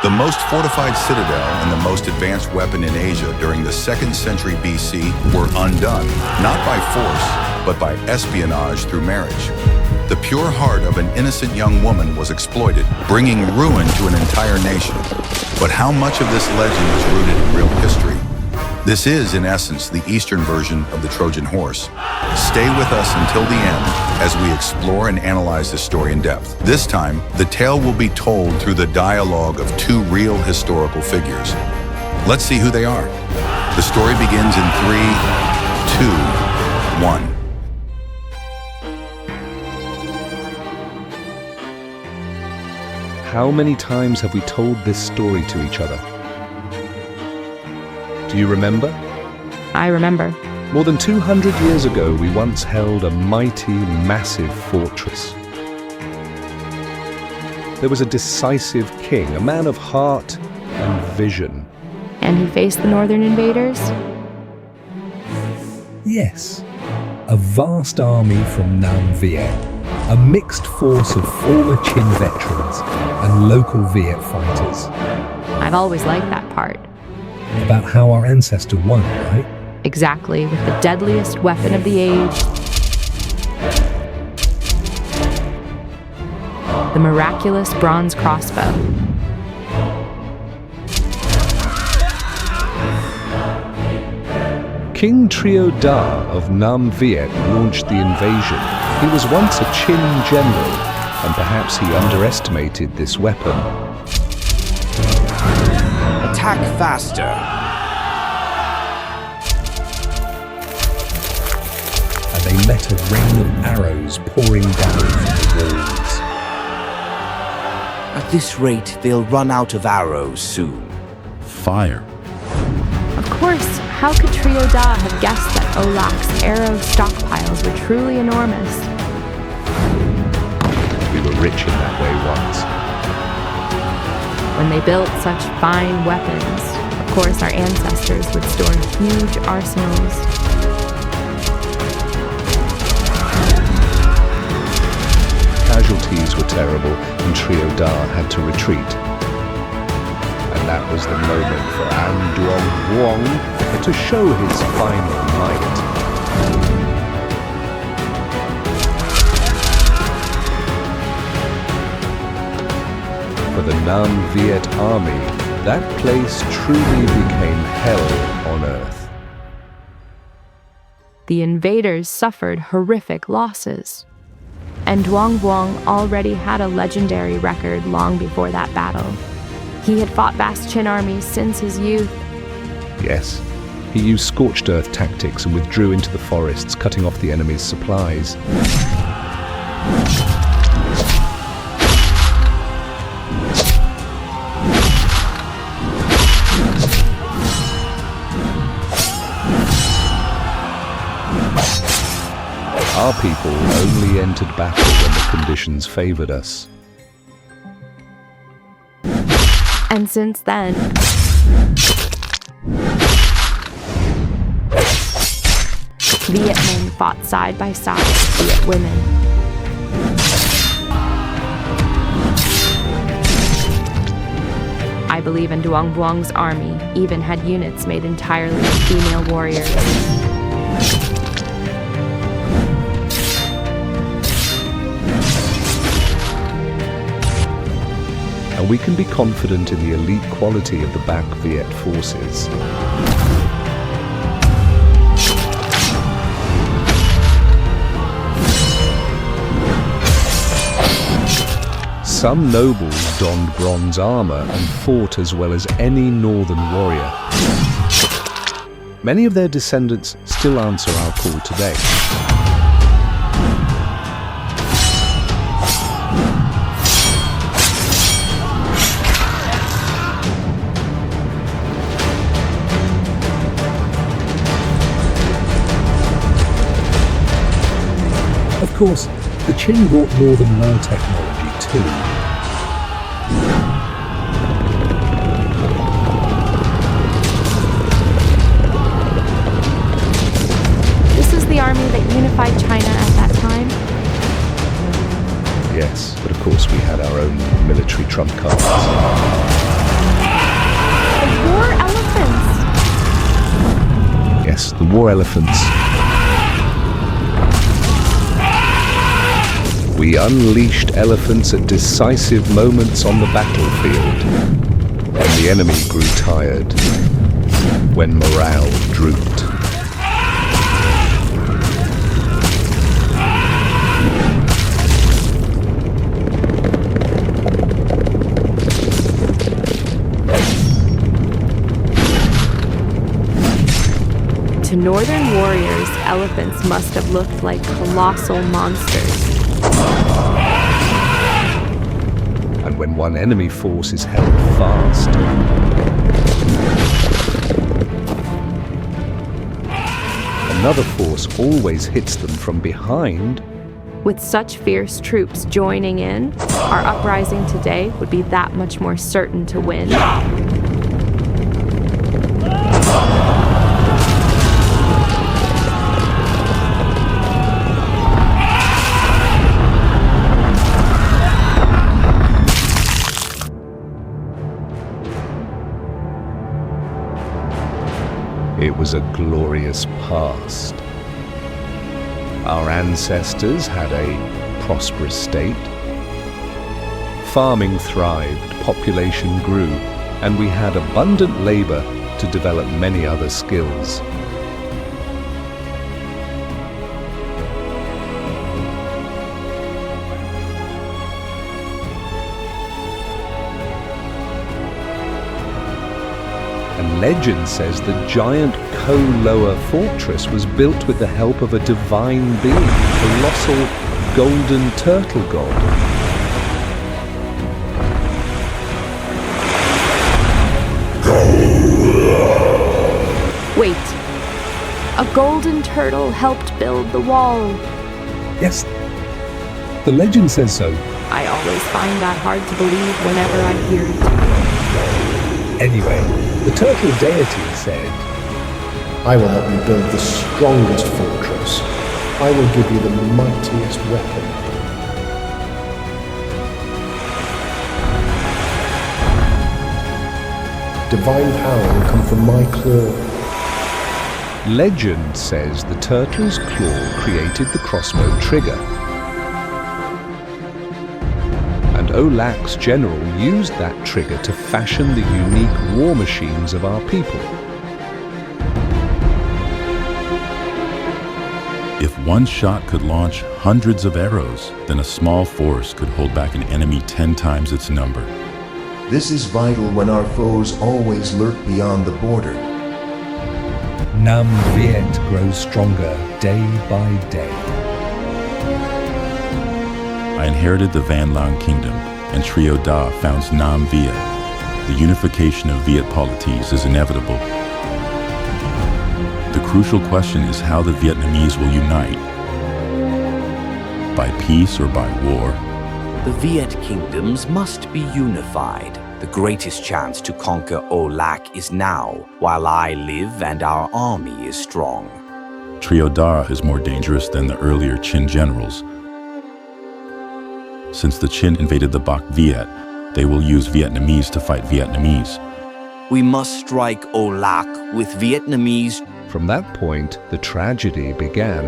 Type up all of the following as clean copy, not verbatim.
The most fortified citadel and the most advanced weapon in Asia during the 2nd century BC were undone, not by force, but by espionage through marriage. The pure heart of an innocent young woman was exploited, bringing ruin to an entire nation. But how much of this legend is rooted in real history? This is, in essence, the Eastern version of the Trojan horse. Stay with us until the end as we explore and analyze this story in depth. This time, the tale will be told through the dialogue of two real historical figures. Let's see who they are. The story begins in 3, 2, 1. How many times have we told this story to each other? Do you remember? I remember. More than 200 years ago, we once held a mighty, massive fortress. There was a decisive king, a man of heart and vision. And he faced the northern invaders? Yes, a vast army from Nam Việt, a mixed force of former Qin veterans and local Viet fighters. I've always liked that part. About how our ancestor won, right? Exactly, with the deadliest weapon of the age. The miraculous bronze crossbow. King Trio Da of Nam Việt launched the invasion. He was once a Qin general, and perhaps he underestimated this weapon. Attack faster. And they met a rain of arrows pouring down from the walls. At this rate, they'll run out of arrows soon. Fire. Of course, how could Trio Da have guessed that Âu Lạc arrow stockpiles were truly enormous? We were rich in that way once. When they built such fine weapons, of course our ancestors would store huge arsenals. Casualties were terrible, and Trio Da had to retreat. And that was the moment for An Dương Vương to show his final might. For the Nam Việt army, that place truly became hell on earth. The invaders suffered horrific losses. And Duong Vuong already had a legendary record long before that battle. He had fought vast Qin armies since his youth. Yes, he used scorched earth tactics and withdrew into the forests, cutting off the enemy's supplies. Our people only entered battle when the conditions favored us. And since then, Viet men fought side by side with Viet women. I believe in Duong Vuong's army even had units made entirely of female warriors. And we can be confident in the elite quality of the back Viet forces. Some nobles donned bronze armor and fought as well as any northern warrior. Many of their descendants still answer our call today. Of course, the Qin brought northern war technology too. This is the army that unified China at that time? Yes, but of course we had our own military trump cards. The war elephants. We unleashed elephants at decisive moments on the battlefield, when the enemy grew tired, when morale drooped. To northern warriors, elephants must have looked like colossal monsters. And when one enemy force is held fast, another force always hits them from behind. With such fierce troops joining in, our uprising today would be that much more certain to win. It was a glorious past. Our ancestors had a prosperous state. Farming thrived, population grew, and we had abundant labor to develop many other skills. Legend says the giant Ko-Loa fortress was built with the help of a divine being, a colossal golden turtle god. Wait, a golden turtle helped build the wall. Yes, the legend says so. I always find that hard to believe whenever I hear it. Anyway, the turtle deity said, I will help you build the strongest fortress. I will give you the mightiest weapon. Divine power will come from my claw. Legend says the turtle's claw created the crossbow trigger. And Âu Lạc general used that trigger to fashion the unique war machines of our people. If one shot could launch hundreds of arrows, then a small force could hold back an enemy 10 times its number. This is vital when our foes always lurk beyond the border. Nam Việt grows stronger day by day. I inherited the Van Lang kingdom, and Trio Da founds Nam Việt. The unification of Viet polities is inevitable. The crucial question is how the Vietnamese will unite. By peace or by war? The Viet kingdoms must be unified. The greatest chance to conquer Âu Lạc is now, while I live and our army is strong. Trio Da is more dangerous than the earlier Chin generals. Since the Chin invaded the Bac Viet, they will use Vietnamese to fight Vietnamese. We must strike Âu Lạc with Vietnamese. From that point, the tragedy began.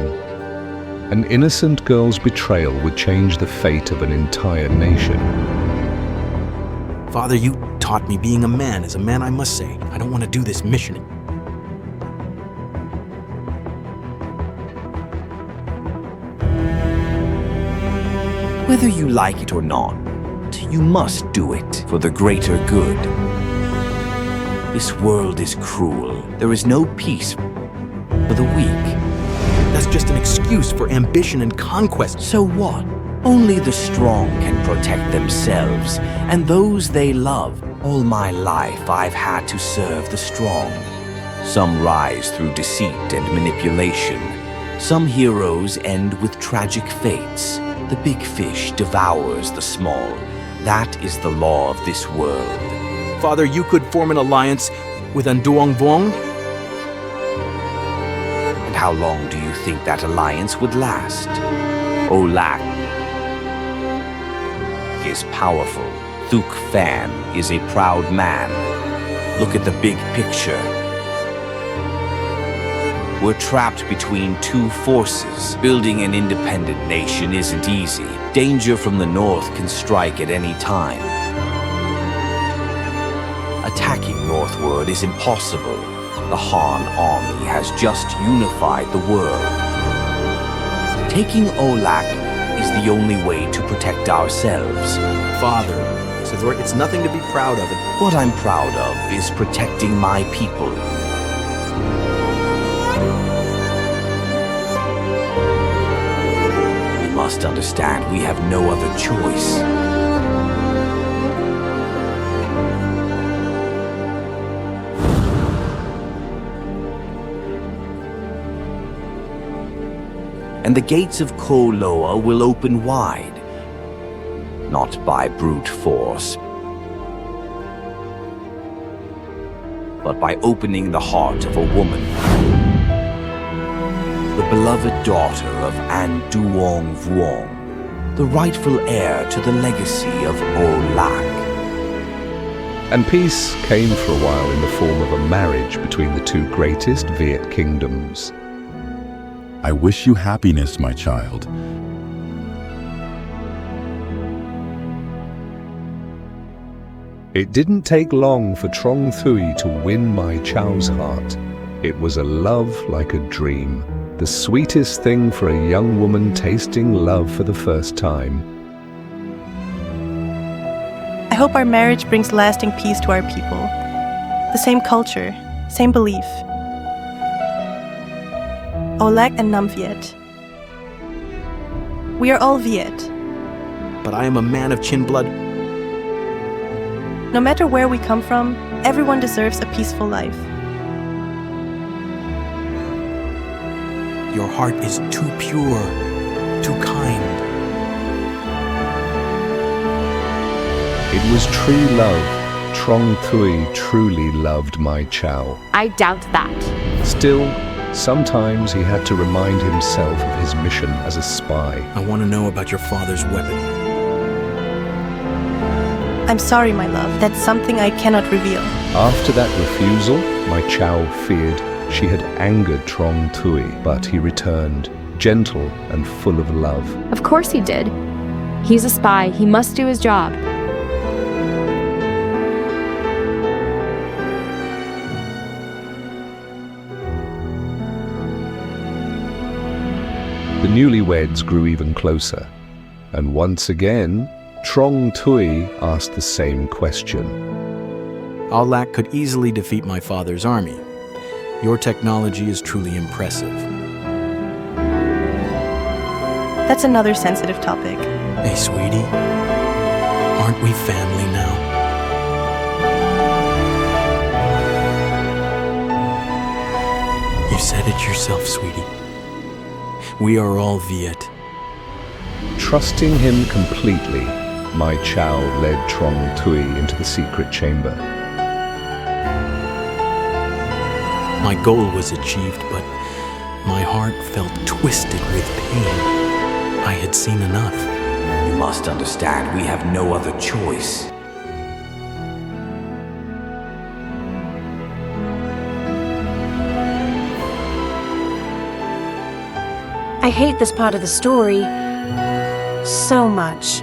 An innocent girl's betrayal would change the fate of an entire nation. Father, you taught me being a man. As a man, I must say, I don't want to do this mission. Whether you like it or not, you must do it for the greater good. This world is cruel. There is no peace for the weak. That's just an excuse for ambition and conquest. So what? Only the strong can protect themselves and those they love. All my life I've had to serve the strong. Some rise through deceit and manipulation. Some heroes end with tragic fates. The big fish devours the small. That is the law of this world. Father, you could form an alliance with An Dương Vương? And how long do you think that alliance would last? Âu Lạc is powerful. Thuc Phan is a proud man. Look at the big picture. We're trapped between two forces. Building an independent nation isn't easy. Danger from the north can strike at any time. Attacking northward is impossible. The Han army has just unified the world. Taking Âu Lạc is the only way to protect ourselves. Father says it's nothing to be proud of. What I'm proud of is protecting my people. You must understand we have no other choice. And the gates of Ko Loa will open wide, not by brute force, but by opening the heart of a woman, the beloved daughter of An Dương Vương, the rightful heir to the legacy of Âu Lạc. And peace came for a while in the form of a marriage between the two greatest Viet kingdoms. I wish you happiness, my child. It didn't take long for Trong Thuy to win my Chau's heart. It was a love like a dream, the sweetest thing for a young woman tasting love for the first time. I hope our marriage brings lasting peace to our people. The same culture, same belief. Âu Lạc and Nam Việt. We are all Viet. But I am a man of Chin blood. No matter where we come from, everyone deserves a peaceful life. Your heart is too pure, too kind. It was true love. Trong Thuy truly loved my Chau. I doubt that. Still, sometimes he had to remind himself of his mission as a spy. I want to know about your father's weapon. I'm sorry, my love. That's something I cannot reveal. After that refusal, my Chau feared she had angered Trong Thuy, but he returned, gentle and full of love. Of course he did. He's a spy. He must do his job. The newlyweds grew even closer, and once again, Trong Thuy asked the same question. Âu Lạc could easily defeat my father's army. Your technology is truly impressive. That's another sensitive topic. Hey, sweetie, aren't we family now? You said it yourself, sweetie. We are all Viet. Trusting him completely, my Chau led Trong Thuy into the secret chamber. My goal was achieved, but my heart felt twisted with pain. I had seen enough. You must understand we have no other choice. I hate this part of the story so much.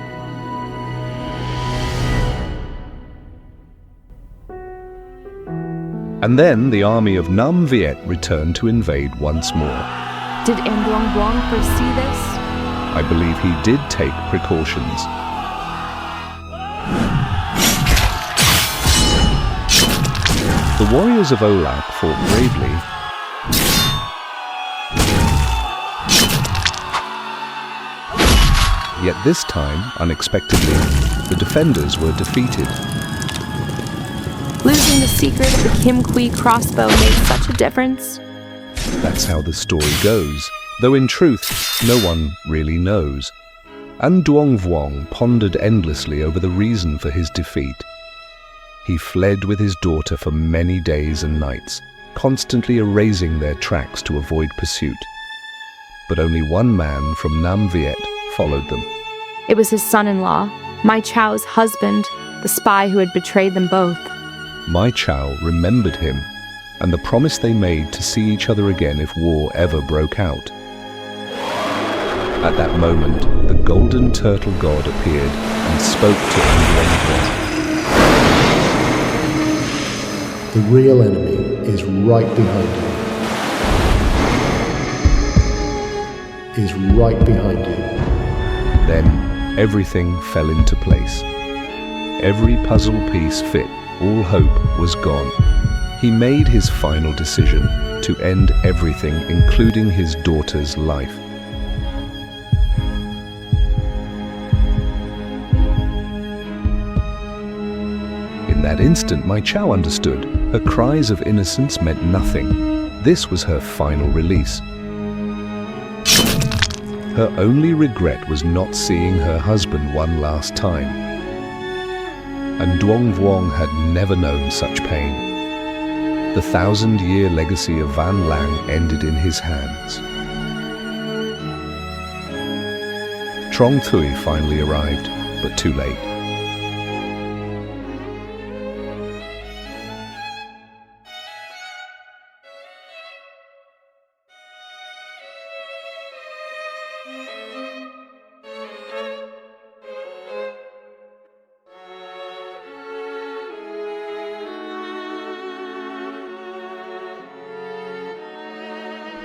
And then the army of Nam Việt returned to invade once more. Did An Dương Vương foresee this? I believe he did take precautions. The warriors of Âu Lạc fought bravely. Yet this time, unexpectedly, the defenders were defeated. Losing the secret of the Kim Quy crossbow made such a difference. That's how the story goes, though in truth, no one really knows. An Dương Vương pondered endlessly over the reason for his defeat. He fled with his daughter for many days and nights, constantly erasing their tracks to avoid pursuit. But only one man from Nam Việt followed them. It was his son-in-law, my Chau's husband, the spy who had betrayed them both. My Chau remembered him. and the promise they made to see each other again if war ever broke out. At that moment, the golden turtle god appeared and spoke to An Dương Vương. The real enemy is right behind you. Is right behind you. Then everything fell into place. Every puzzle piece fit, all hope was gone. He made his final decision to end everything, including his daughter's life. In that instant, my Chau understood. Her cries of innocence meant nothing. This was her final release. Her only regret was not seeing her husband one last time. And Duong Vuong had never known such pain. The 1,000-year legacy of Van Lang ended in his hands. Trong Thuy finally arrived, but too late.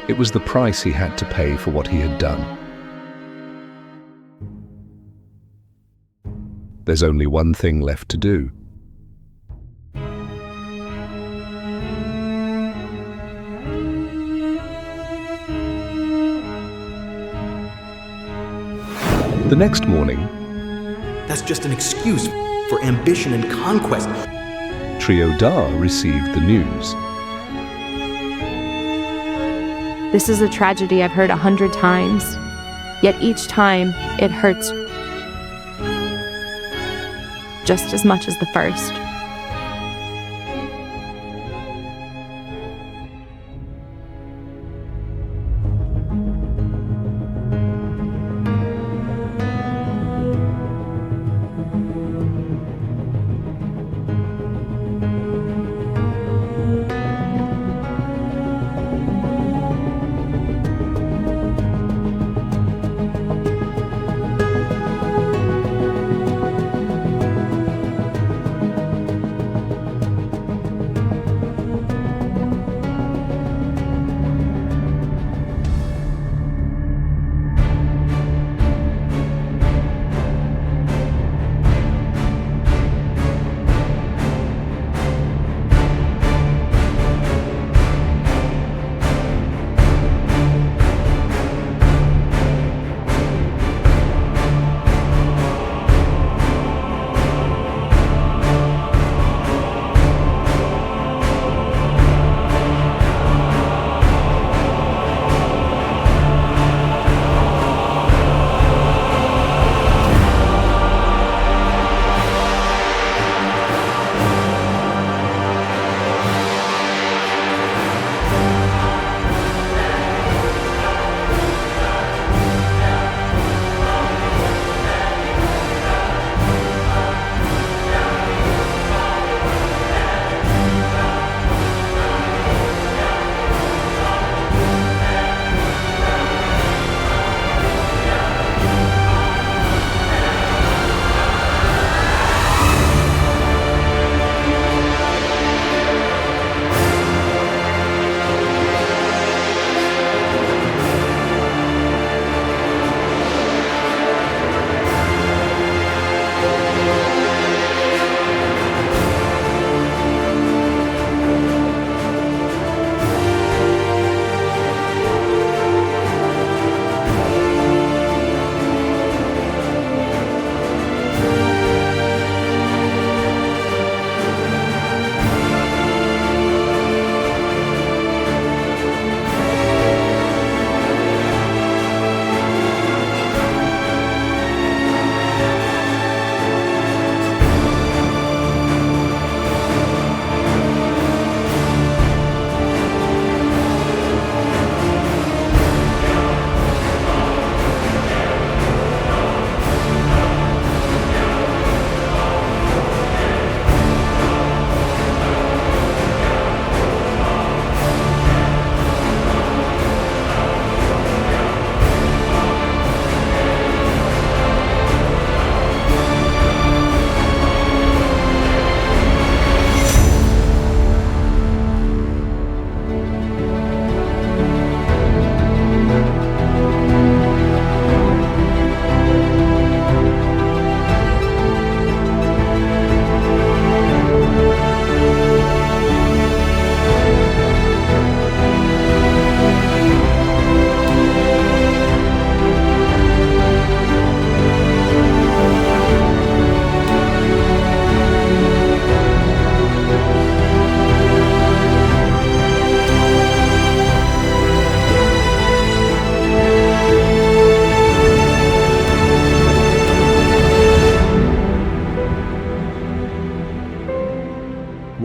It was the price he had to pay for what he had done. There's only one thing left to do. The next morning, That's just an excuse for ambition and conquest. Trio Da received the news. This is a tragedy I've heard 100 times, yet each time it hurts just as much as the first.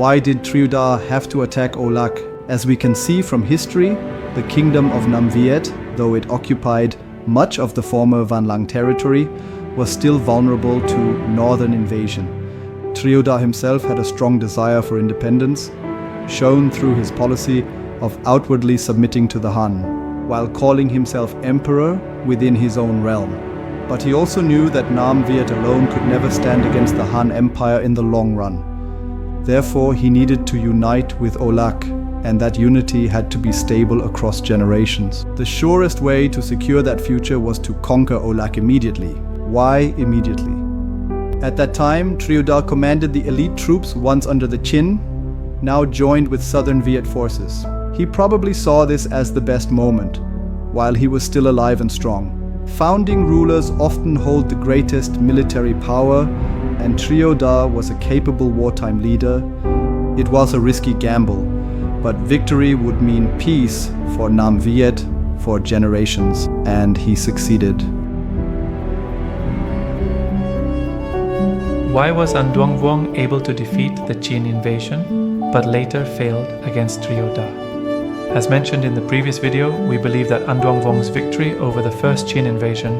Why did Trieu Da have to attack Âu Lạc? As we can see from history, the kingdom of Nam Việt, though it occupied much of the former Van Lang territory, was still vulnerable to northern invasion. Trieu Da himself had a strong desire for independence, shown through his policy of outwardly submitting to the Han, while calling himself emperor within his own realm. But he also knew that Nam Việt alone could never stand against the Han Empire in the long run. Therefore, he needed to unite with Âu Lạc, and that unity had to be stable across generations. The surest way to secure that future was to conquer Âu Lạc immediately. Why immediately? At that time, Trieu Da commanded the elite troops once under the Chin, now joined with southern Viet forces. He probably saw this as the best moment, while he was still alive and strong. Founding rulers often hold the greatest military power, and Trieu Da was a capable wartime leader. It was a risky gamble, but victory would mean peace for Nam Việt for generations, and he succeeded. Why was An Dương Vương able to defeat the Chin invasion, but later failed against Trieu Da? As mentioned in the previous video, we believe that An Dương Vương victory over the first Chin invasion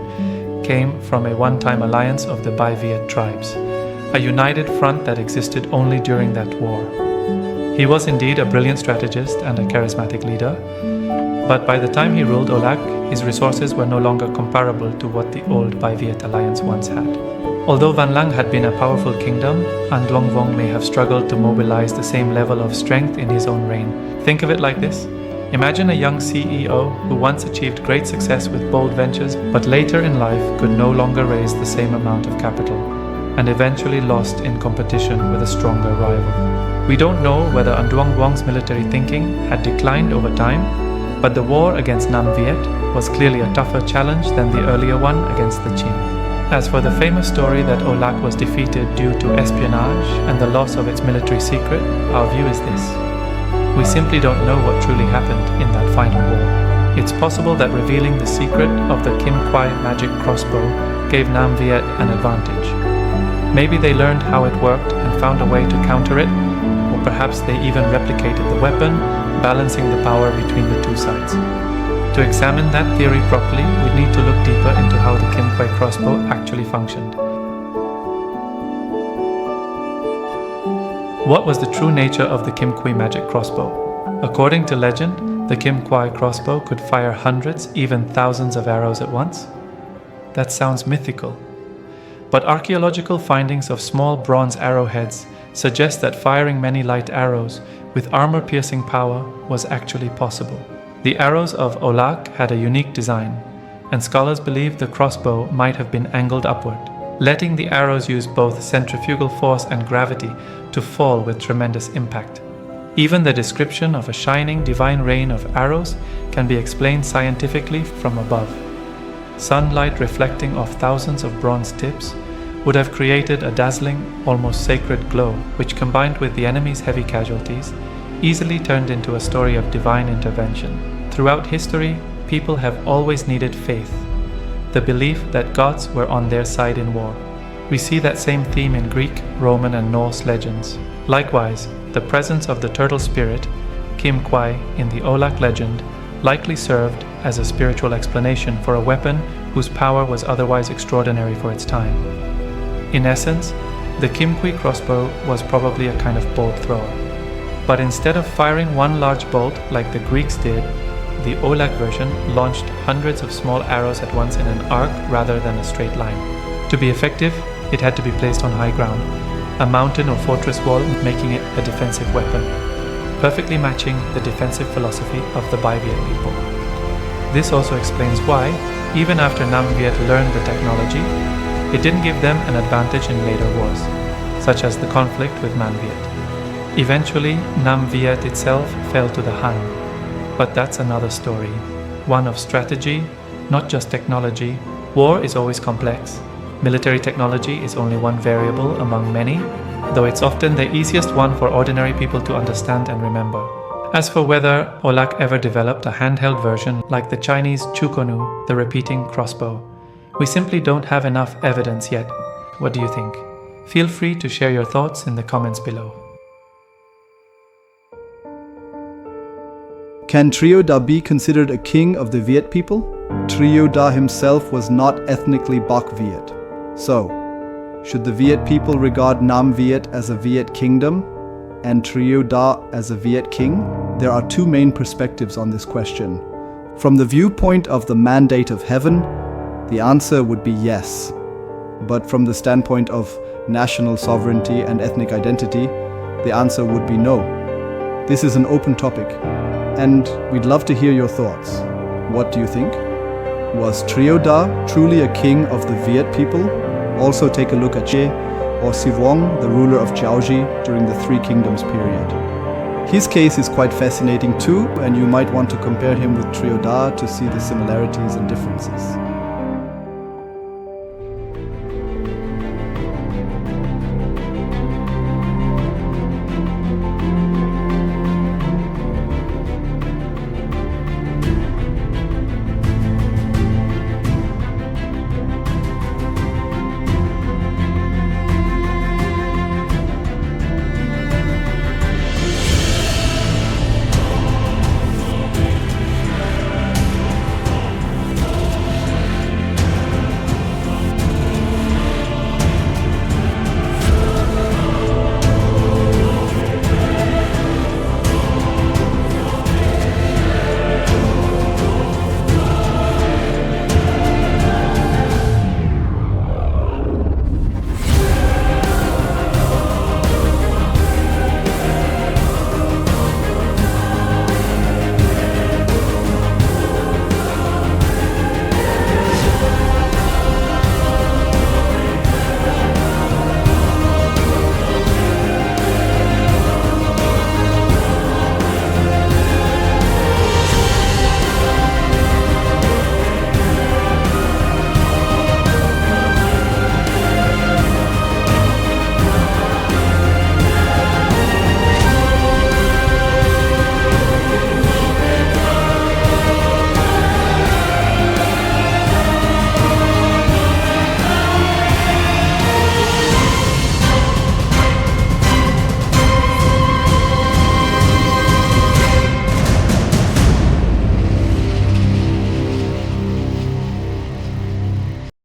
came from a one-time alliance of the Bai Viet tribes, a united front that existed only during that war. He was indeed a brilliant strategist and a charismatic leader, but by the time he ruled Âu Lạc, his resources were no longer comparable to what the old Bai Viet alliance once had. Although Van Lang had been a powerful kingdom, An Dương Vương may have struggled to mobilize the same level of strength in his own reign. Think of it like this. Imagine a young CEO who once achieved great success with bold ventures, but later in life could no longer raise the same amount of capital, and eventually lost in competition with a stronger rival. We don't know whether An Dương Vương military thinking had declined over time, but the war against Nam Việt was clearly a tougher challenge than the earlier one against the Chin. As for the famous story that Âu Lạc was defeated due to espionage and the loss of its military secret, our view is this. We simply don't know what truly happened in that final war. It's possible that revealing the secret of the Kim Quai magic crossbow gave Nam Việt an advantage. Maybe they learned how it worked and found a way to counter it, or perhaps they even replicated the weapon, balancing the power between the two sides. To examine that theory properly, we'd need to look deeper into how the Kim Quai crossbow actually functioned. What was the true nature of the Kim Quai magic crossbow? According to legend, the Kim Quai crossbow could fire hundreds, even thousands of arrows at once. That sounds mythical. But archaeological findings of small bronze arrowheads suggest that firing many light arrows with armor-piercing power was actually possible. The arrows of Âu Lạc had a unique design, and scholars believe the crossbow might have been angled upward, letting the arrows use both centrifugal force and gravity to fall with tremendous impact. Even the description of a shining divine rain of arrows can be explained scientifically from above. Sunlight reflecting off thousands of bronze tips would have created a dazzling, almost sacred glow, which combined with the enemy's heavy casualties, easily turned into a story of divine intervention. Throughout history, people have always needed faith, the belief that gods were on their side in war. We see that same theme in Greek, Roman, and Norse legends. Likewise, the presence of the turtle spirit, Kim Quai, in the Âu Lạc legend likely served as a spiritual explanation for a weapon whose power was otherwise extraordinary for its time. In essence, the Kim Quai crossbow was probably a kind of bolt thrower. But instead of firing one large bolt like the Greeks did, the Âu Lạc version launched hundreds of small arrows at once in an arc rather than a straight line. To be effective, it had to be placed on high ground, a mountain or fortress wall, making it a defensive weapon, perfectly matching the defensive philosophy of the Bai Viet people. This also explains why, even after Nam Việt learned the technology, it didn't give them an advantage in later wars, such as the conflict with Man Viet. Eventually, Nam Việt itself fell to the Han, but that's another story, one of strategy, not just technology. War is always complex. Military technology is only one variable among many, though it's often the easiest one for ordinary people to understand and remember. As for whether Âu Lạc ever developed a handheld version like the Chinese Chukonu, the repeating crossbow, we simply don't have enough evidence yet. What do you think? Feel free to share your thoughts in the comments below. Can Trieu Da be considered a king of the Viet people? Trieu Da himself was not ethnically Bak Viet. So, should the Viet people regard Nam Viet as a Viet kingdom and Trieu Da as a Viet king? There are two main perspectives on this question. From the viewpoint of the mandate of heaven, the answer would be yes. But from the standpoint of national sovereignty and ethnic identity, the answer would be no. This is an open topic, and we'd love to hear your thoughts. What do you think? Was Trieu Da truly a king of the Viet people? Also take a look at Che or Sivuong, the ruler of Jiaoji during the Three Kingdoms period. His case is quite fascinating too, and you might want to compare him with Trieu Da to see the similarities and differences.